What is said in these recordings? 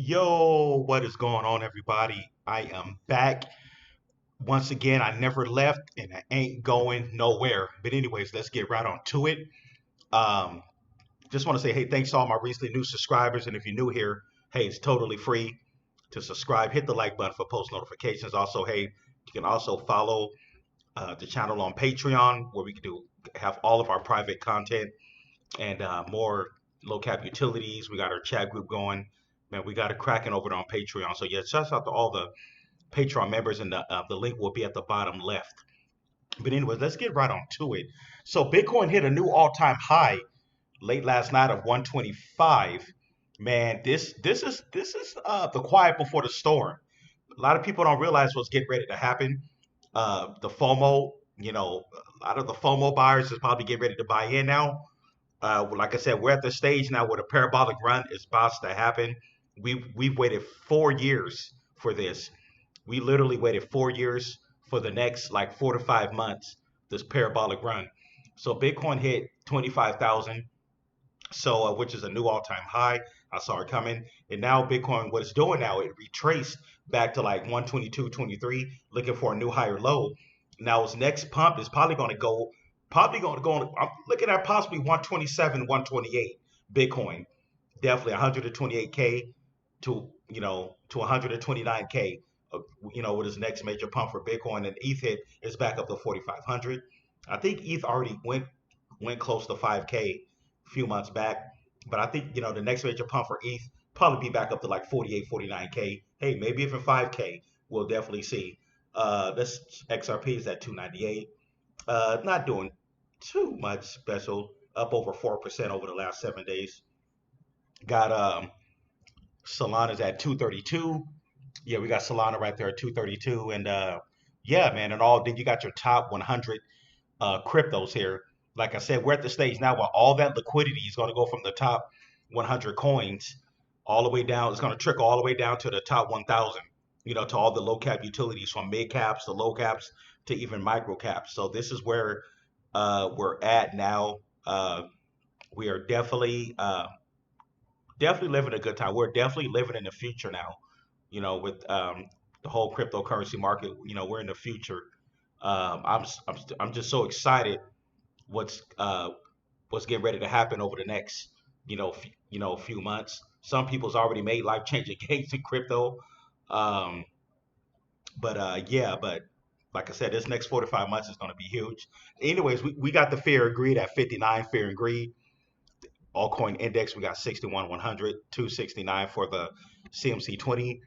Yo, what is going on, everybody? I am back once again. I never left and I ain't going nowhere. But, anyways, let's get right on to it. Um, just want to say, hey, thanks to all my recently new subscribers. And if you're new here, hey, it's totally free to subscribe. Hit the like button for post notifications. Also, hey, you can also follow the channel on Patreon where we can have all of our private content and more low cap utilities. We got our chat group going. Man, we got it cracking over there on Patreon. So yeah, shout out to all the Patreon members, and the link will be at the bottom left. But anyways, let's get right on to it. So Bitcoin hit a new all-time high late last night of 125. Man, this is the quiet before the storm. A lot of people don't realize what's getting ready to happen. The FOMO, a lot of the FOMO buyers is probably getting ready to buy in now. Like I said, we're at the stage now where the parabolic run is about to happen. We've waited 4 years for this. We literally waited 4 years for the next like 4 to 5 months, this parabolic run. So Bitcoin hit 25,000, so which is a new all-time high. I saw it coming, and now Bitcoin, what it's doing now, it retraced back to like 122, 23, looking for a new higher low. Now its next pump is probably going to go on. I'm looking at possibly 127, 128 Bitcoin, definitely 128K to 129K. With his next major pump for Bitcoin, and ETH hit is back up to 4,500. I think ETH already went close to 5K a few months back, but I think the next major pump for ETH probably be back up to like 48, 49K. Hey, maybe even 5K. We'll definitely see. This XRP is at 298. Not doing too much special. Up over 4% over the last 7 days. Got Solana's at 232. Yeah, we got Solana right there at 232, and yeah, man, and all. Then you got your top 100 cryptos here. Like I said, we're at the stage now where all that liquidity is going to go from the top 100 coins all the way down. It's going to trickle all the way down to the top 1,000. To all the low cap utilities, from mid caps to low caps to even micro caps. So this is where we're at now. We are definitely living a good time. We're definitely living in the future now. With the whole cryptocurrency market. We're in the future. I'm just so excited what's uh, what's getting ready to happen over the next few months. Some people's already made life changing gains in crypto. Um, but yeah, but like I said, this next 4 to 5 months is going to be huge. Anyways, we got the fear and greed at 59, fear and greed. Altcoin index, we got 61, 100, 269 for the CMC 20.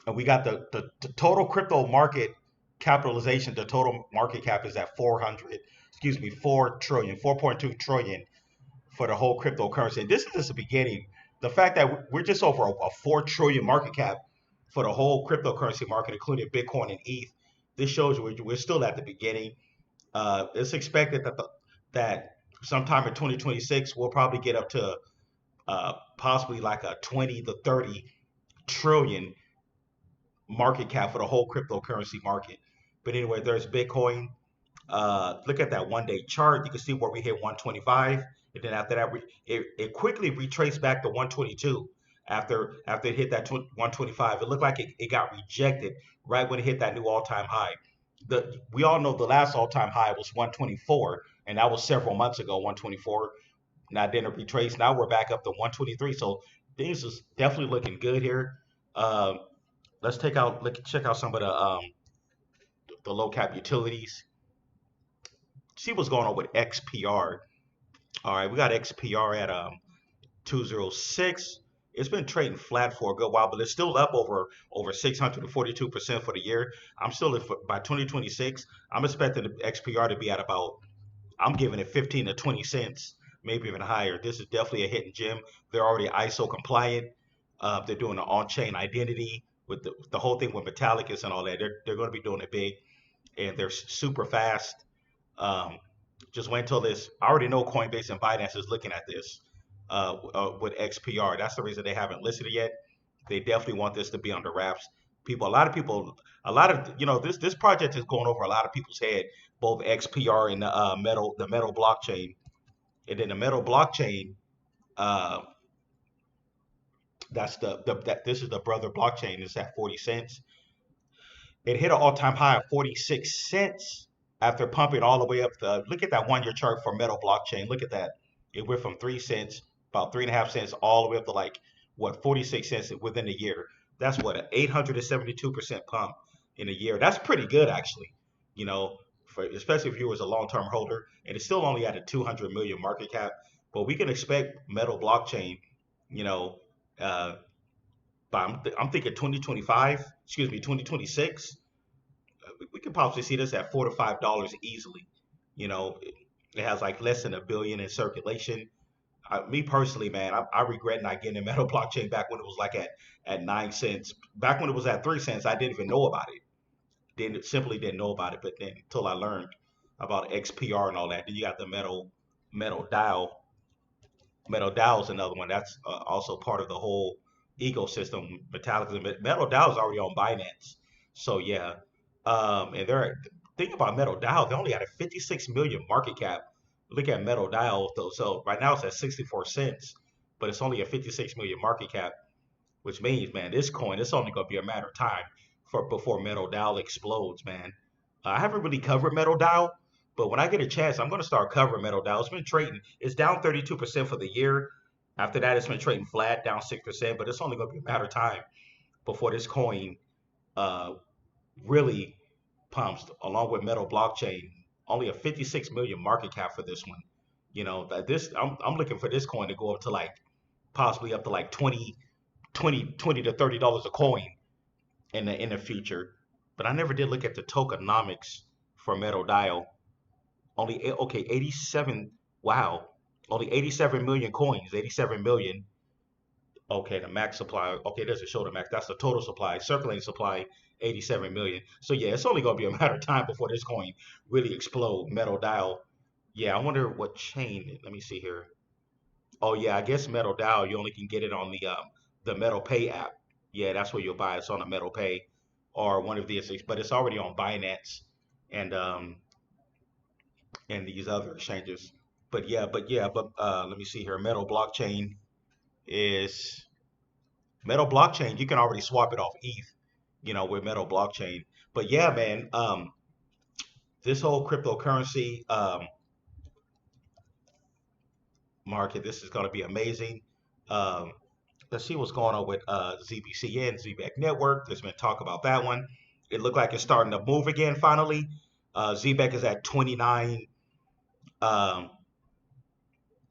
And we got the total crypto market capitalization, the total market cap is at 4 trillion, 4.2 trillion for the whole cryptocurrency. And this is just the beginning. The fact that we're just over a 4 trillion market cap for the whole cryptocurrency market, including Bitcoin and ETH, this shows you we're still at the beginning. It's expected that sometime in 2026 we'll probably get up to possibly like a 20 to 30 trillion market cap for the whole cryptocurrency market. But anyway, there's Bitcoin. Look at that 1 day chart. You can see where we hit 125, and then after that, it quickly retraced back to 122. After it hit that 125, it looked like it got rejected right when it hit that new all-time high. We all know the last all-time high was 124, and that was several months ago. 124. Now then it retraced. Now we're back up to 123. So things is definitely looking good here. Um, let's check out some of the low cap utilities. See what's going on with XPR. All right, we got XPR at 206. It's been trading flat for a good while, but it's still up over 642% for the year. I'm still by 2026. I'm expecting the XPR to be at about, I'm giving it 15 to 20 cents, maybe even higher. This is definitely a hidden gem. They're already ISO compliant. They're doing an on-chain identity with the whole thing with Metallicus and all that. They're going to be doing it big, and they're super fast. Um, just wait until this. I already know Coinbase and Binance is looking at this with XPR. That's the reason they haven't listed it yet. They definitely want this to be under wraps. A lot of this project is going over a lot of people's head. Both XPR and the Metal blockchain, and then the Metal blockchain. Uh, That's that this is the brother blockchain. It's at 40 cents. It hit an all-time high of 46 cents after pumping all the way up the. Look at that one-year chart for metal blockchain. Look at that. It went from 3 cents, about 3.5 cents, all the way up to like what 46 cents within a year. That's what an 872% pump in a year. That's pretty good actually. You know, for especially if you was a long-term holder, and it's still only at a 200 million market cap. But we can expect metal blockchain. You know, uh, I'm thinking 2025. Excuse me, 2026 we could possibly see this at $4 to $5 easily. You know, it has like less than a billion in circulation. Me personally, man, I regret not getting a metal blockchain back when it was like at 9 cents. Back when it was at 3 cents, I didn't even know about it. Didn't know about it. But then until I learned about XPR and all that, then you got the metal dial Metal Dow is another one. That's also part of the whole ecosystem. Metal Dow is already on Binance. So yeah, and they're think about Metal Dow. They only had a 56 million market cap. Look at Metal Dow though. So right now it's at 64 cents, but it's only a 56 million market cap, which means, man, this coin, it's only going to be a matter of time for before Metal Dow explodes, man. I haven't really covered Metal Dow, but when I get a chance, I'm going to start covering Metal Dow. It's been trading. It's down 32% for the year. After that, it's been trading flat, down 6%, but it's only going to be a matter of time before this coin uh, really pumps, along with Metal Blockchain. Only a 56 million market cap for this one. You know, that this I'm looking for this coin to go up to like possibly up to like 20 to $30 a coin in the future. But I never did look at the tokenomics for Metal Dial. Only okay, 87. Wow, only 87 million coins. 87 million. Okay, the max supply. Okay, there's a show the max. That's the total supply. Circulating supply, 87 million. So yeah, it's only gonna be a matter of time before this coin really explode. Metal Dial. Yeah, I wonder what chain. Let me see here. Oh yeah, I guess Metal Dow you only can get it on the Metal Pay app. Yeah, that's where you'll buy it. It's on a Metal Pay or one of these, but it's already on Binance and and these other exchanges. But let me see here. Is Metal Blockchain. You can already swap it off ETH, you know, with Metal Blockchain. But yeah, man, this whole cryptocurrency market, this is going to be amazing. Um, let's see what's going on with ZBCN, ZBAC Network. There's been talk about that one. It looked like it's starting to move again finally. ZBAC is at um,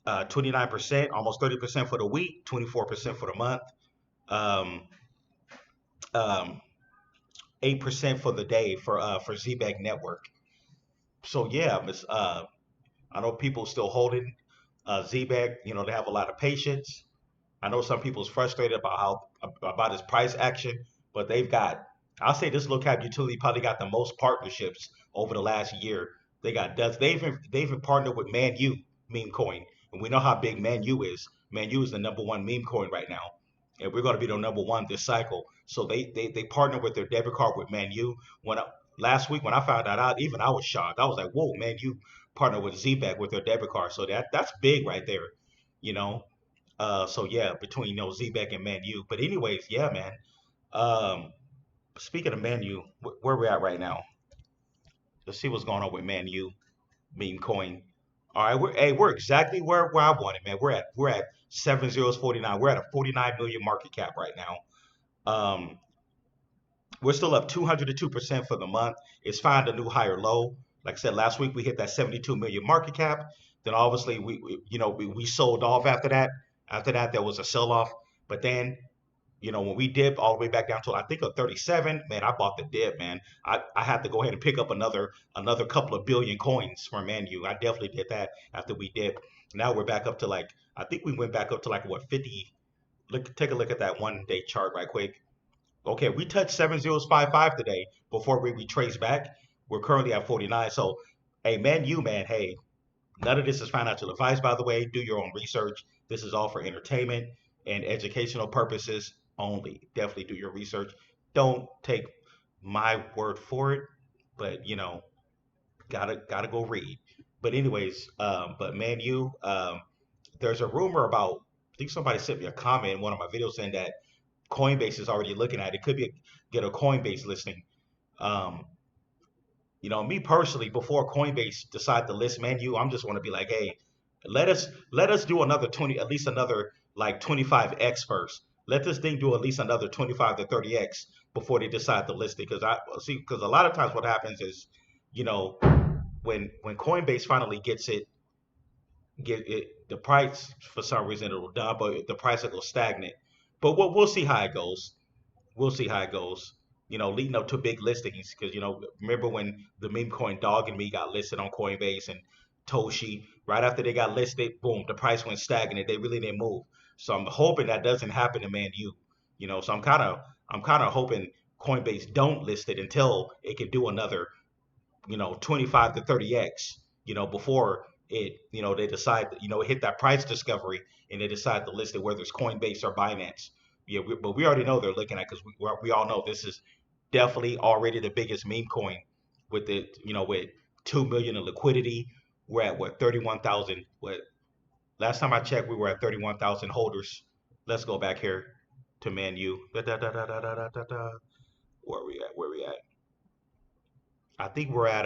29%, almost 30% for the week, 24% for the month, um, um, 8% for the day for ZBAC Network. So yeah, I know people still holding ZBAC. You know, they have a lot of patience. I know some people's frustrated about about his price action, but they've got. I'll say this little cap utility probably got the most partnerships over the last year. They got does they've even partnered with Man U meme coin, and we know how big Man U is. Man U is the number one meme coin right now, and we're going to be the number one this cycle. So they partnered with their debit card with Man U. Last week when I found that out, even I was shocked. I was like, whoa, Man U partnered with ZBAC with their debit card. So that's big right there, you know. So yeah, between Z-Beck and Man U. But anyways, yeah, man. Um, speaking of Man U, where we're at right now. Let's see what's going on with Man U meme coin. All right, we're exactly where I wanted, man. We're at 7 zeros 49. We're at a 49 million market cap right now. Um, we're still up 202% for the month. It's found a new higher low. Like I said, last week we hit that 72 million market cap. Then obviously we sold off after that. After that, there was a sell off. But then when we dipped all the way back down to I think a 37, man, I bought the dip, man. I had to go ahead and pick up another couple of billion coins from Manu. I definitely did that after we dipped. Now we're back up to like I think we went back up to like what 50. Take a look at that 1 day chart right quick. Okay, we touched 7055 today before we retrace back. We're currently at 49. So, hey, man, man, hey, none of this is financial advice, by the way. Do your own research. This is all for entertainment and educational purposes only. Definitely do your research. Don't take my word for it, but gotta go read. But anyways, but Man U, there's a rumor about I think somebody sent me a comment in one of my videos saying that Coinbase is already looking at it. It could be get a Coinbase listing. Um, me personally, before Coinbase decide to list Manu, I'm just want to be like, hey, let us do another 20, at least another like 25x first. Let this thing do at least another 25 to 30x before they decide to list it. Because I see, because a lot of times what happens is, you know, when Coinbase finally gets it, get it the price for some reason it'll down, but the price will go stagnant. But we'll see how it goes. We'll see how it goes. Leading up to big listings, because remember when the meme coin Dog and Me got listed on Coinbase and Toshi. Right after they got listed, boom, the price went stagnant. They really didn't move. So I'm hoping that doesn't happen to Man U. So I'm kind of hoping Coinbase don't list it until it can do another 25 to 30x, before they decide, hit that price discovery and they decide to list it, whether it's Coinbase or Binance. Yeah, but we already know they're looking at, because we all know this is definitely already the biggest meme coin with with 2 million in liquidity. We're at what, 31,000? What, last time I checked, we were at 31,000 holders. Let's go back here to Man U. Da, da, da, da, da, da, da, da. Where we at? Where we at? I think we're at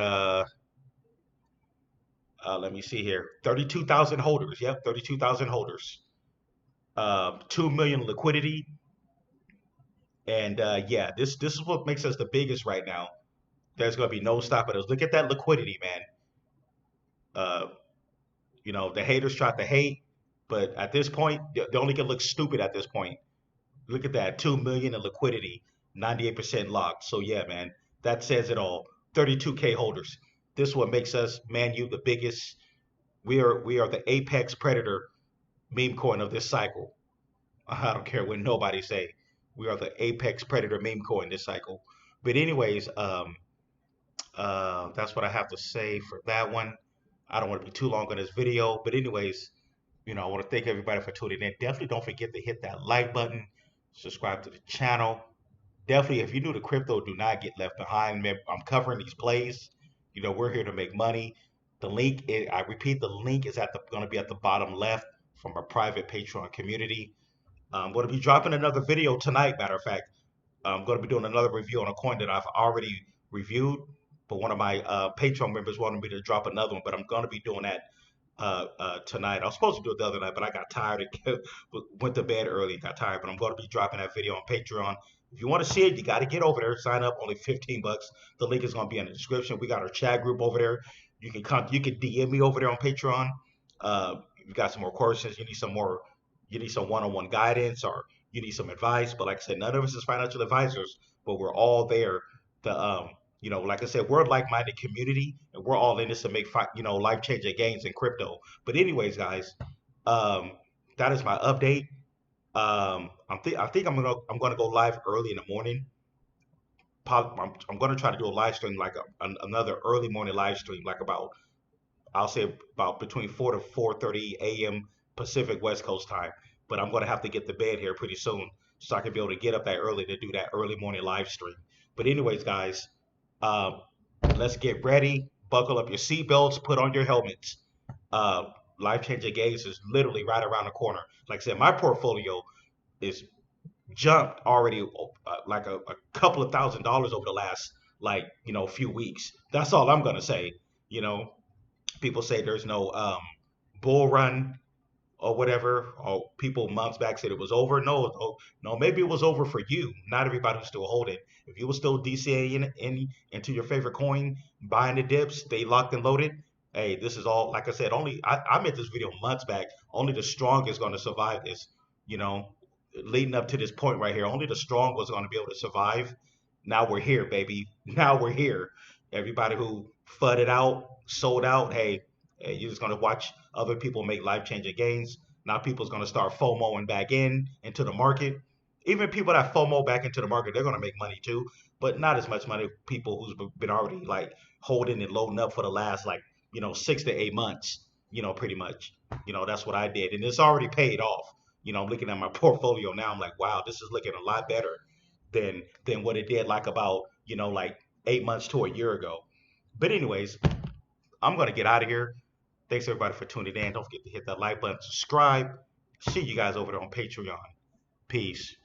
let me see here. 32,000 holders. Yep, 32,000 holders. 2 million liquidity. And yeah, this is what makes us the biggest right now. There's going to be no stopping us. Look at that liquidity, man. Uh, the haters tried to hate, but at this point, they only can look stupid at this point. Look at that, 2 million in liquidity, 98% locked. So yeah, man, that says it all. 32K holders. This is what makes us, Man U, the biggest. We are the apex predator meme coin of this cycle. I don't care what nobody say. We are the apex predator meme coin this cycle. But anyways, that's what I have to say for that one. I don't want to be too long on this video. But anyways, I want to thank everybody for tuning in. Definitely don't forget to hit that like button, subscribe to the channel. Definitely, if you're new to crypto, do not get left behind. I'm covering these plays. We're here to make money. I repeat, the link is going to be at the bottom left from our private Patreon community. I'm going to be dropping another video tonight. Matter of fact, I'm going to be doing another review on a coin that I've already reviewed, but one of my Patreon members wanted me to drop another one. But I'm going to be doing that tonight. I was supposed to do it the other night, but I got tired and went to bed early and got tired. But I'm going to be dropping that video on Patreon. If you want to see it, you got to get over there. Sign up, only 15 bucks. The link is going to be in the description. We got our chat group over there. You can DM me over there on Patreon. You got some more questions. You need some one-on-one guidance, or you need some advice. But like I said, none of us is financial advisors, but we're all there to like I said, we're a like-minded community, and we're all in this to make life-changing gains in crypto. But anyways, guys, um, that is my update. I think I'm gonna go live early in the morning. I'm gonna try to do a live stream, like another early morning live stream, like about, I'll say about between 4 to 4:30 a.m. Pacific West Coast time. But I'm gonna have to get to bed here pretty soon, so I can be able to get up that early to do that early morning live stream. But anyways, guys, um, let's get ready. Buckle up your seatbelts. Put on your helmets. Uh, Life changing gains is literally right around the corner. Like I said, my portfolio is jumped already, like a couple of $1,000s over the last, like, few weeks. That's all I'm gonna say. You know, People say there's no bull run or whatever, or people months back said it was over. No, no, no, maybe it was over for you. Not everybody was still holding. If you were still DCA into your favorite coin, buying the dips, stay locked and loaded. Hey, this is all, like I said, I made this video months back. Only the strong is going to survive this. You know, Leading up to this point right here, only the strong was going to be able to survive. Now we're here, baby. Now we're here. Everybody who fudded out, sold out, hey, you're just gonna watch other people make life-changing gains. Now people's gonna start FOMOing back into the market. Even people that FOMO back into the market, they're gonna make money too, but not as much money. People who's been already like holding and loading up for the last, like, 6 to 8 months. Pretty much. That's what I did, and it's already paid off. I'm looking at my portfolio now. I'm like, wow, this is looking a lot better than what it did, like about, like 8 months to a year ago. But anyways, I'm gonna get out of here. Thanks everybody for tuning in. Don't forget to hit that like button, subscribe, See you guys over there on Patreon. Peace.